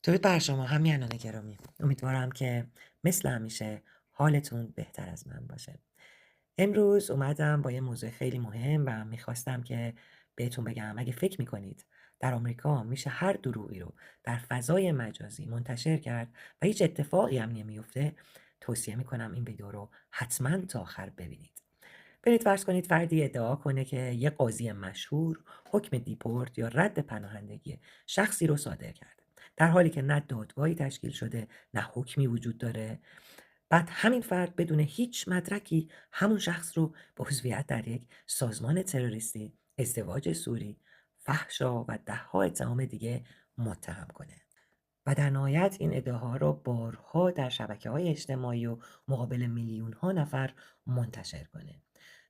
درود بر شما همیهنان گرامی. امیدوارم که مثل همیشه حالتون بهتر از من باشه. امروز اومدم با یه موضوع خیلی مهم و میخواستم که بهتون بگم اگه فکر میکنید در آمریکا میشه هر دروغی رو در فضای مجازی منتشر کرد و هیچ اتفاقی هم نمیفته، توصیه میکنم این ویدیو رو حتما تا آخر ببینید. برید فرض کنید فردی ادعا کنه که یه قاضی مشهور حکم دیپورت یا رد پناهندگی شخصی رو صادر کرده، در حالی که نه دادگاهی تشکیل شده نه حکمی وجود داره. بعد همین فرد بدون هیچ مدرکی همون شخص رو به عضویت در یک سازمان تروریستی، ازدواج سوری، فحشا و ده‌ها اتهام دیگه متهم کنه و در نهایت این ادعاها رو بارها در شبکه‌های اجتماعی و مقابل میلیون‌ها نفر منتشر کنه.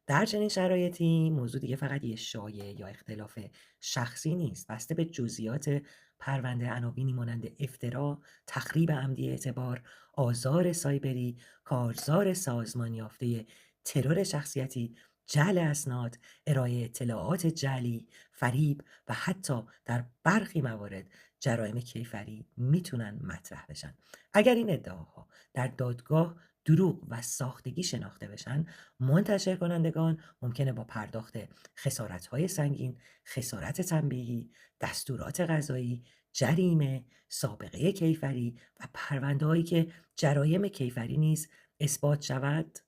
در چنین شرایطی موضوع دیگه فقط یه شایعه یا اختلاف شخصی نیست، بسته به جزئیات پرونده عناوینی مانند افترا، تخریب عمدی اعتبار، آزار سایبری، کارزار سازمان یافته، ترور شخصیتی، جعل اسناد، ارائه اطلاعات جعلی، فریب و حتی در برخی موارد جرایم کیفری میتونن مطرح بشن. اگر این ادعاها در دادگاه دروغ و ساختگی شناخته بشن، منتشر کنندگان ممکنه با پرداخت خسارت‌های سنگین، خسارت تنبیهی، دستورات قضایی، جریمه، سابقه کیفری و پرونده‌هایی که جرایم کیفری نیز اثبات شود،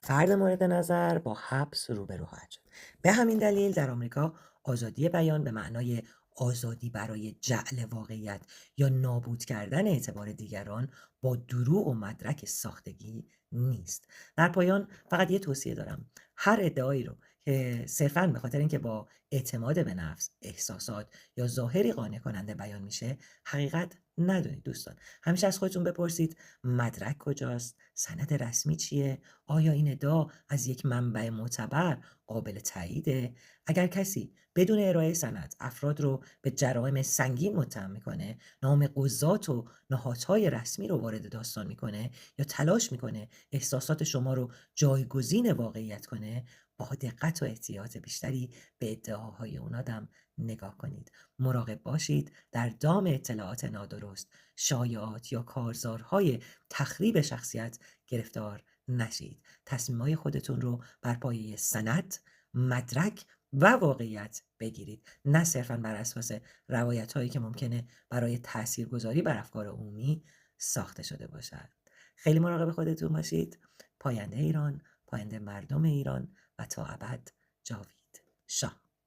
فرد مورد نظر با حبس روبرو خواهد شد. به همین دلیل در آمریکا آزادی بیان به معنای آزادی برای جعل واقعیت یا نابود کردن اعتبار دیگران با دروغ و مدرک ساختگی نیست. در پایان فقط یه توصیه دارم: هر ادعایی رو که صرفاً به خاطر اینکه با اعتماد به نفس، احساسات یا ظاهری قانع کننده بیان میشه، حقیقت ندونید دوستان. همیشه از خودتون بپرسید مدرک کجاست؟ سند رسمی چیه؟ آیا این ادعا از یک منبع معتبر قابل تاییده؟ اگر کسی بدون ارائه سند افراد رو به جرائم سنگین متهم میکنه، نام قضات و نهادهای رسمی رو وارد داستان میکنه یا تلاش میکنه احساسات شما رو جایگزین واقعیت کنه، با دقت و احتیاط بیشتری به ادعاهای اون آدم نگاه کنید. مراقب باشید در دام اطلاعات نادرست، شایعات یا کارزارهای تخریب شخصیت گرفتار نشید. تصمیم‌های خودتون رو بر پایه سند، مدرک و واقعیت بگیرید، نه صرفاً بر اساس روایت‌هایی که ممکنه برای تاثیرگذاری بر افکار عمومی ساخته شده باشد. خیلی مراقب خودتون باشید. پاینده ایران، پاینده مردم ایران و تا ابد جاوید شاه.